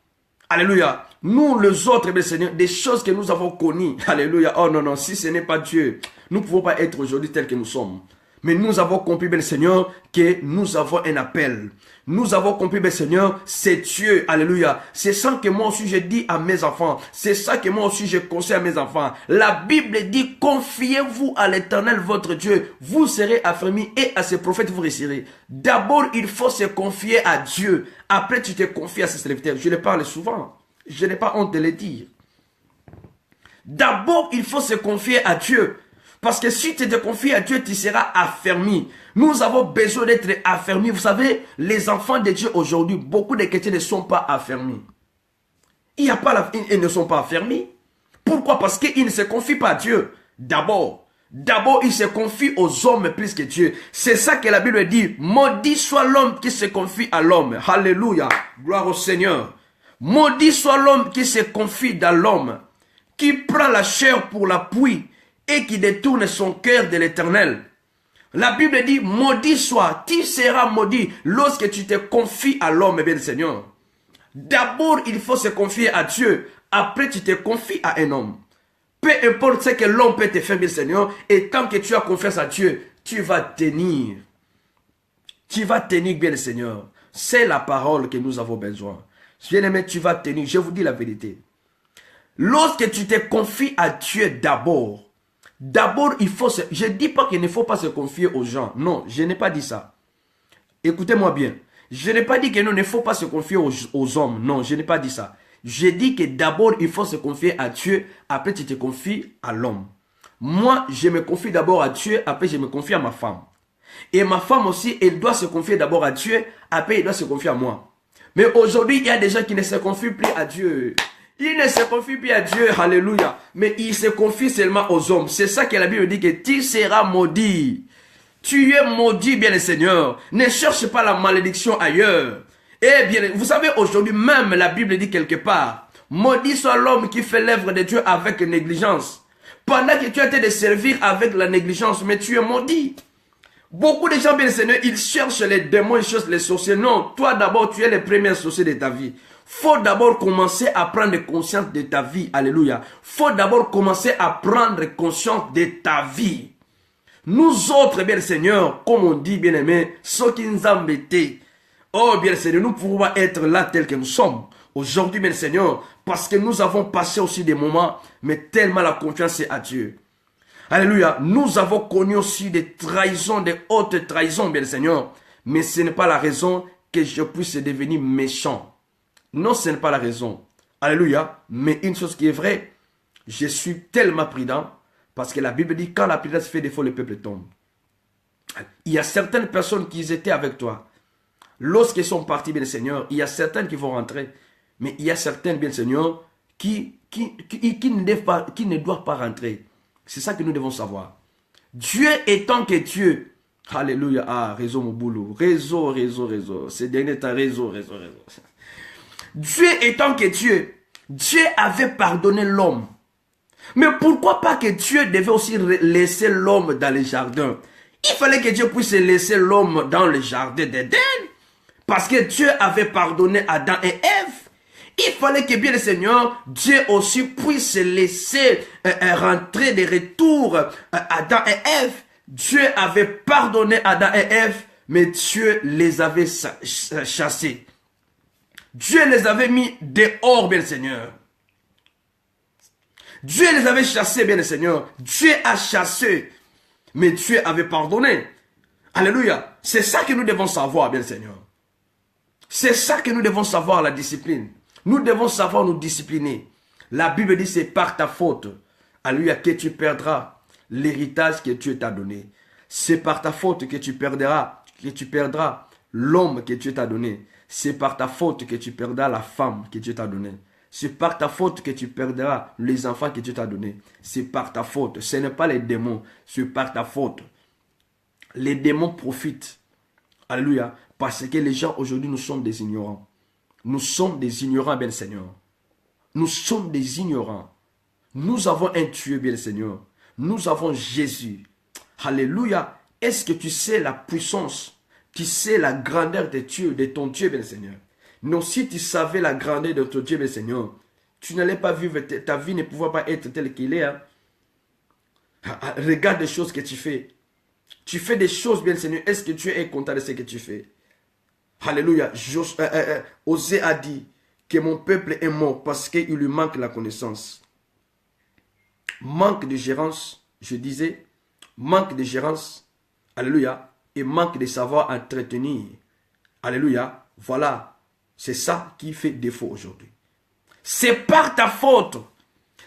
Alléluia. Nous, les autres, bien Seigneur, des choses que nous avons connues. Alléluia. Oh non, non, si ce n'est pas Dieu, nous ne pouvons pas être aujourd'hui tels que nous sommes. Mais nous avons compris, bien Seigneur, que nous avons un appel. Nous avons compris, bien Seigneur, c'est Dieu. Alléluia. C'est ça que moi aussi je dis à mes enfants. C'est ça que moi aussi je conseille à mes enfants. La Bible dit, confiez-vous à l'Éternel, votre Dieu. Vous serez affermis et à ses prophètes vous réussirez. D'abord, il faut se confier à Dieu. Après, tu te confies à ses serviteurs. Je le parle souvent. Je n'ai pas honte de le dire. D'abord, il faut se confier à Dieu. Parce que si tu te confies à Dieu, tu seras affermi. Nous avons besoin d'être affermis. Vous savez, les enfants de Dieu aujourd'hui, beaucoup de chrétiens ne sont pas affermis. Ils ne sont pas affermis. Pourquoi? Parce qu'ils ne se confient pas à Dieu. D'abord, ils se confient aux hommes plus que Dieu. C'est ça que la Bible dit. Maudit soit l'homme qui se confie à l'homme. Alléluia. Gloire au Seigneur. Maudit soit l'homme qui se confie dans l'homme, qui prend la chair pour l'appui et qui détourne son cœur de l'Éternel. La Bible dit, maudit soit, tu seras maudit lorsque tu te confies à l'homme, bien Seigneur. D'abord, il faut se confier à Dieu. Après, tu te confies à un homme. Peu importe ce que l'homme peut te faire, bien Seigneur, et tant que tu as confiance à Dieu, tu vas tenir. Tu vas tenir, bien le Seigneur. C'est la parole que nous avons besoin. Bien-aimé, tu vas tenir. Je vous dis la vérité. Lorsque tu te confies à Dieu d'abord, il faut se... Je ne dis pas qu'il ne faut pas se confier aux gens. Non, je n'ai pas dit ça. Écoutez-moi bien. Je n'ai pas dit qu'il ne faut pas se confier aux hommes. Non, je n'ai pas dit ça. J'ai dit que d'abord, il faut se confier à Dieu. Après, tu te confies à l'homme. Moi, je me confie d'abord à Dieu. Après, je me confie à ma femme. Et ma femme aussi, elle doit se confier d'abord à Dieu. Après, elle doit se confier à moi. Mais aujourd'hui, il y a des gens qui ne se confient plus à Dieu. Ils ne se confient plus à Dieu, alléluia. Mais ils se confient seulement aux hommes. C'est ça que la Bible dit que tu seras maudit. Tu es maudit, bien le Seigneur. Ne cherche pas la malédiction ailleurs. Eh bien, vous savez, aujourd'hui, même la Bible dit quelque part, maudit soit l'homme qui fait l'œuvre de Dieu avec négligence. Pendant que tu as été de servir avec la négligence, mais tu es maudit. Beaucoup de gens, bien le Seigneur, ils cherchent les démons, ils cherchent les sorciers. Non, toi d'abord, tu es le premier sorcier de ta vie. Faut d'abord commencer à prendre conscience de ta vie. Alléluia. Faut d'abord commencer à prendre conscience de ta vie. Nous autres, bien le Seigneur, comme on dit, bien aimé, ceux qui nous embêtent. Oh, bien le Seigneur, nous pouvons être là tels que nous sommes. Aujourd'hui, bien le Seigneur, parce que nous avons passé aussi des moments, mais tellement la confiance est à Dieu. Alléluia. Nous avons connu aussi des trahisons, des hautes trahisons, bien le Seigneur. Mais ce n'est pas la raison que je puisse devenir méchant. Non, ce n'est pas la raison. Alléluia. Mais une chose qui est vraie, je suis tellement prudent parce que la Bible dit quand la prudence fait défaut, le peuple tombe. Il y a certaines personnes qui étaient avec toi. Lorsqu'ils sont partis, bien le Seigneur, il y a certaines qui vont rentrer. Mais il y a certaines, bien le Seigneur, qui ne doivent pas rentrer. C'est ça que nous devons savoir. Dieu étant que Dieu. Alléluia. Ah, réseau mon boulot. Réseau. C'est dernier temps, réseau. Dieu étant que Dieu. Dieu avait pardonné l'homme. Mais pourquoi pas que Dieu devait aussi laisser l'homme dans le jardin? Il fallait que Dieu puisse laisser l'homme dans le jardin d'Éden. Parce que Dieu avait pardonné Adam et Ève. Il fallait que bien le Seigneur, Dieu aussi puisse laisser rentrer de retour Adam et Ève. Dieu avait pardonné Adam et Ève, mais Dieu les avait chassés. Dieu les avait mis dehors, bien le Seigneur. Dieu les avait chassés, bien le Seigneur. Dieu a chassé, mais Dieu avait pardonné. Alléluia. C'est ça que nous devons savoir, bien le Seigneur. C'est ça que nous devons savoir, la discipline. Nous devons savoir nous discipliner. La Bible dit c'est par ta faute, alléluia, que tu perdras l'héritage que Dieu t'a donné. C'est par ta faute que tu perdras l'homme que Dieu t'a donné. C'est par ta faute que tu perdras la femme que Dieu t'a donnée. C'est par ta faute que tu perdras les enfants que Dieu t'a donnés. C'est par ta faute. Ce n'est pas les démons, c'est par ta faute. Les démons profitent. Alléluia. Parce que les gens aujourd'hui, nous sommes des ignorants. Nous sommes des ignorants, bien le Seigneur. Nous sommes des ignorants. Nous avons un Dieu, bien le Seigneur. Nous avons Jésus. Alléluia. Est-ce que tu sais la puissance? Tu sais la grandeur de Dieu, de ton Dieu, bien le Seigneur? Non, si tu savais la grandeur de ton Dieu, bien le Seigneur, tu n'allais pas vivre, ta vie ne pouvait pas être telle qu'elle est. Hein? Regarde les choses que tu fais. Tu fais des choses, bien le Seigneur. Est-ce que Dieu est content de ce que tu fais? Alléluia. Osée a dit que mon peuple est mort parce qu'il lui manque la connaissance. Manque de gérance, je disais, manque de gérance, alléluia, et manque de savoir entretenir. Alléluia. Voilà, c'est ça qui fait défaut aujourd'hui. C'est par ta faute.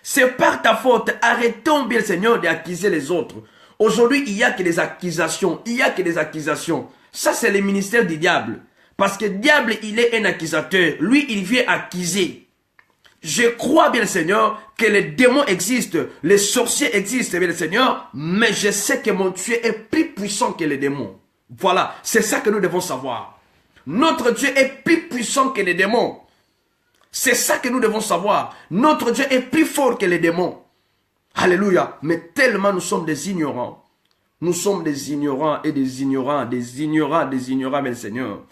C'est par ta faute. Arrêtons, bien Seigneur, d'accuser les autres. Aujourd'hui, il n'y a que des accusations. Il n'y a que des accusations. Ça, c'est le ministère du diable. Parce que le diable, il est un accusateur. Lui, il vient accuser. Je crois, bien le Seigneur, que les démons existent, les sorciers existent, bien le Seigneur, mais je sais que mon Dieu est plus puissant que les démons. Voilà, c'est ça que nous devons savoir. Notre Dieu est plus puissant que les démons. C'est ça que nous devons savoir. Notre Dieu est plus fort que les démons. Alléluia. Mais tellement nous sommes des ignorants. Nous sommes des ignorants et des ignorants, des ignorants, des ignorants, mais Seigneur.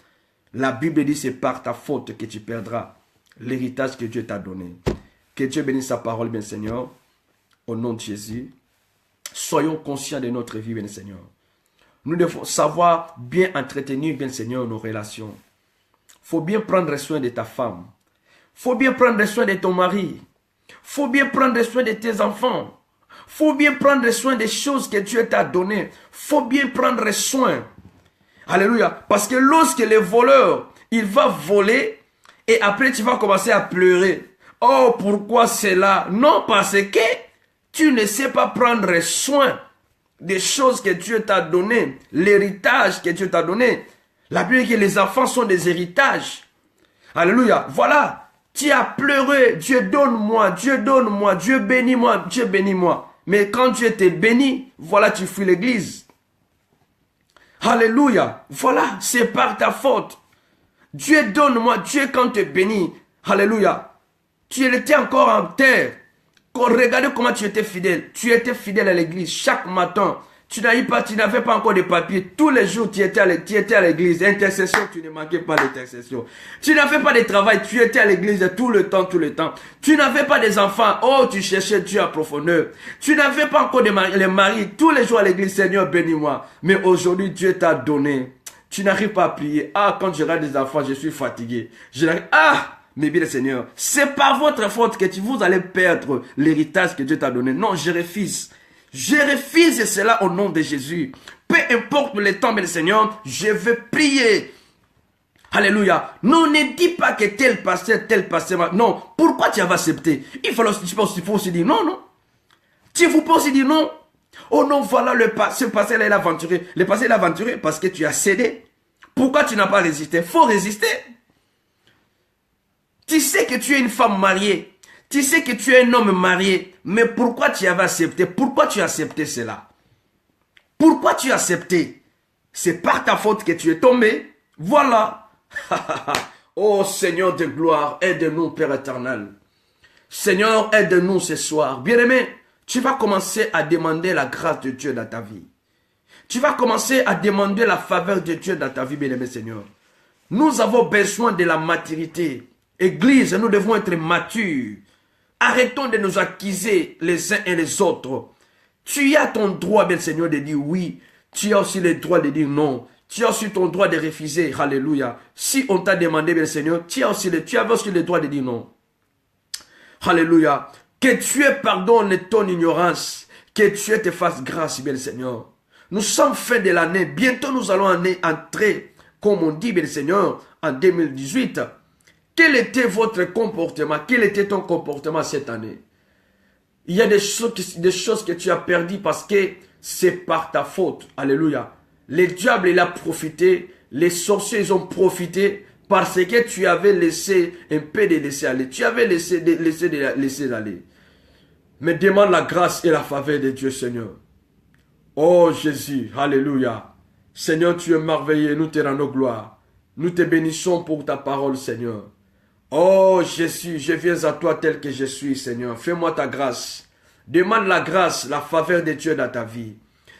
La Bible dit c'est par ta faute que tu perdras l'héritage que Dieu t'a donné. Que Dieu bénisse sa parole, bien Seigneur. Au nom de Jésus. Soyons conscients de notre vie, bien Seigneur. Nous devons savoir bien entretenir, bien Seigneur, nos relations. Il faut bien prendre soin de ta femme. Il faut bien prendre soin de ton mari. Il faut bien prendre soin de tes enfants. Il faut bien prendre soin des choses que Dieu t'a données. Il faut bien prendre soin. Alléluia. Parce que lorsque le voleur, il va voler, et après tu vas commencer à pleurer. Oh, pourquoi cela? Non, parce que tu ne sais pas prendre soin des choses que Dieu t'a données, l'héritage que Dieu t'a donné. La Bible dit que les enfants sont des héritages. Alléluia. Voilà. Tu as pleuré. Dieu donne-moi, Dieu donne-moi, Dieu bénis-moi, Dieu bénis-moi. Mais quand Dieu t'est béni, voilà, tu fuis l'église. Alléluia. Voilà, c'est par ta faute. Dieu donne-moi, Dieu quand te bénit. Alléluia. Tu étais encore en terre. Regardez comment tu étais fidèle. Tu étais fidèle à l'église chaque matin. Tu n'avais pas encore de papier. Tous les jours, tu étais à l'église. Intercession, tu ne manquais pas d'intercession. Tu n'avais pas de travail. Tu étais à l'église tout le temps, tout le temps. Tu n'avais pas des enfants. Oh, tu cherchais Dieu à profondeur. Tu n'avais pas encore de mari. Tous les jours à l'église, Seigneur, bénis-moi. Mais aujourd'hui, Dieu t'a donné. Tu n'arrives pas à prier. Ah, quand je regarde des enfants, je suis fatigué. Mais bien Seigneur, c'est par votre faute que vous allez perdre l'héritage que Dieu t'a donné. Non, je refuse. Je refuse cela au nom de Jésus. Peu importe le temps, bien Seigneur, je vais prier. Alléluia. Non, ne dis pas que tel pasteur. Non, pourquoi tu avais accepté? Il faut aussi dire non, non. Tu peux aussi dire non. Oh non, voilà ce pasteur-là, il a aventuré. Le pasteur, il a aventuré parce que tu as cédé. Pourquoi tu n'as pas résisté? Il faut résister. Tu sais que tu es une femme mariée. Tu sais que tu es un homme marié. Mais pourquoi tu avais accepté? Pourquoi tu as accepté cela? Pourquoi tu as accepté? C'est par ta faute que tu es tombé. Voilà. Oh Seigneur de gloire, aide-nous Père éternel. Seigneur, aide-nous ce soir. Bien-aimé, tu vas commencer à demander la grâce de Dieu dans ta vie. Tu vas commencer à demander la faveur de Dieu dans ta vie, bien-aimé Seigneur. Nous avons besoin de la maturité. Église, nous devons être matures. Arrêtons de nous accuser les uns et les autres. Tu as ton droit, bien Seigneur, de dire oui. Tu as aussi le droit de dire non. Tu as aussi ton droit de refuser. Alléluia. Si on t'a demandé, bien Seigneur, tu avais aussi le droit de dire non. Alléluia. Que Dieu pardonne ton ignorance. Que Dieu te fasse grâce, bien Seigneur. Nous sommes fin de l'année. Bientôt, nous allons entrer, comme on dit, bien Seigneur, en 2018. Quel était votre comportement? Quel était ton comportement cette année? Il y a des choses que tu as perdues parce que c'est par ta faute. Alléluia. Le diable, il a profité. Les sorciers, ils ont profité parce que tu avais laissé un peu de laisser aller. Tu avais laissé aller. Mais demande la grâce et la faveur de Dieu, Seigneur. Oh Jésus, alléluia. Seigneur, tu es merveilleux. Nous te rendons gloire. Nous te bénissons pour ta parole, Seigneur. Oh Jésus, je viens à toi tel que je suis, Seigneur. Fais-moi ta grâce. Demande la grâce, la faveur de Dieu dans ta vie.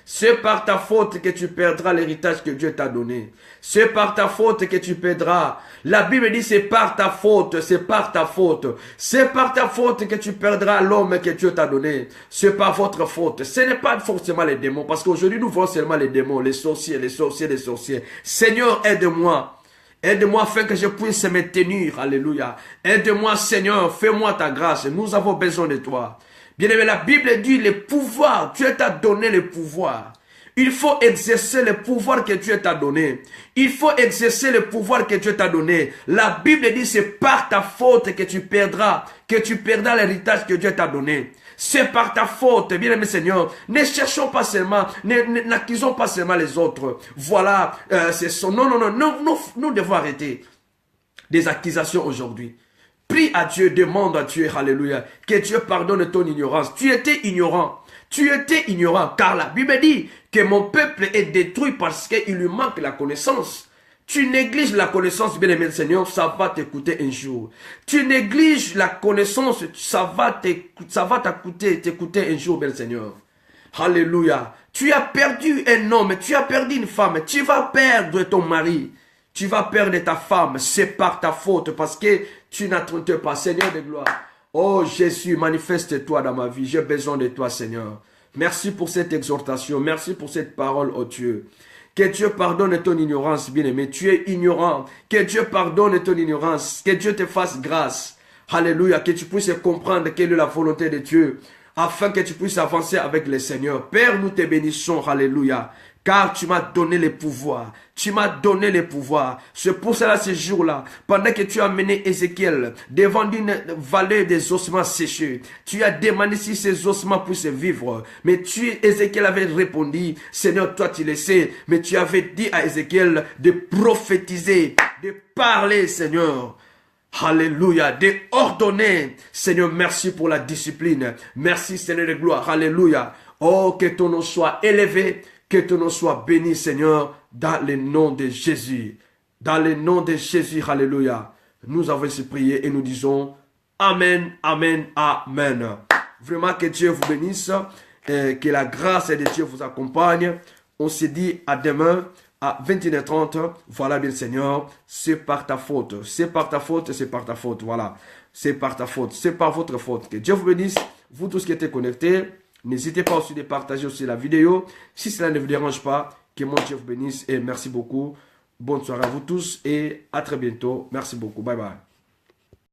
C'est par ta faute que tu perdras l'héritage que Dieu t'a donné. C'est par ta faute que tu perdras. La Bible dit c'est par ta faute, c'est par ta faute. C'est par ta faute que tu perdras l'homme que Dieu t'a donné. C'est par votre faute. Ce n'est pas forcément les démons, parce qu'aujourd'hui nous voyons seulement les démons, les sorciers, les sorciers, les sorciers. Seigneur, aide-moi. Aide-moi afin que je puisse me tenir. Alléluia. Aide-moi, Seigneur. Fais-moi ta grâce. Nous avons besoin de toi. Bien-aimé, la Bible dit le pouvoir. Dieu t'a donné le pouvoir. Il faut exercer le pouvoir que Dieu t'a donné. Il faut exercer le pouvoir que Dieu t'a donné. La Bible dit c'est par ta faute que tu perdras l'héritage que Dieu t'a donné. C'est par ta faute, bien-aimé Seigneur. Ne cherchons pas seulement, n'accusons pas seulement les autres. Voilà, non, nous devons arrêter des accusations aujourd'hui. Prie à Dieu, demande à Dieu, alléluia, que Dieu pardonne ton ignorance. Tu étais ignorant, car la Bible dit que mon peuple est détruit parce qu'il lui manque la connaissance. Tu négliges la connaissance, bien-aimé Seigneur, ça va te coûter un jour. Tu négliges la connaissance, ça va t'écouter un jour, bien Seigneur. Alléluia. Tu as perdu un homme, tu as perdu une femme, tu vas perdre ton mari, tu vas perdre ta femme, c'est par ta faute parce que tu n'attendais pas, Seigneur de gloire. Oh Jésus, manifeste-toi dans ma vie, j'ai besoin de toi, Seigneur. Merci pour cette exhortation, merci pour cette parole, oh Dieu. Que Dieu pardonne ton ignorance, bien-aimé. Tu es ignorant. Que Dieu pardonne ton ignorance. Que Dieu te fasse grâce. Alléluia. Que tu puisses comprendre quelle est la volonté de Dieu. Afin que tu puisses avancer avec le Seigneur. Père, nous te bénissons. Alléluia. Car tu m'as donné le pouvoir. Tu m'as donné le pouvoir. C'est pour cela ce jour-là, pendant que tu as mené Ézéchiel devant une vallée des ossements séchés, tu as demandé si ces ossements puissent vivre. Mais Ézéchiel avait répondu, Seigneur, toi tu le sais, mais tu avais dit à Ézéchiel de prophétiser, de parler, Seigneur. Alléluia, de ordonner. Seigneur, merci pour la discipline. Merci, Seigneur de gloire. Alléluia. Oh, que ton nom soit élevé. Que ton nom soit béni, Seigneur, dans le nom de Jésus. Dans le nom de Jésus, alléluia. Nous avons ainsi prié et nous disons Amen, Amen, Amen. Vraiment que Dieu vous bénisse, que la grâce de Dieu vous accompagne. On se dit à demain à 21h30. Voilà bien, Seigneur, c'est par ta faute. C'est par ta faute, c'est par ta faute. Voilà, c'est par ta faute, c'est par votre faute. Que Dieu vous bénisse, vous tous qui êtes connectés. N'hésitez pas aussi de partager aussi la vidéo. Si cela ne vous dérange pas, que mon Dieu vous bénisse et merci beaucoup. Bonne soirée à vous tous et à très bientôt. Merci beaucoup. Bye bye.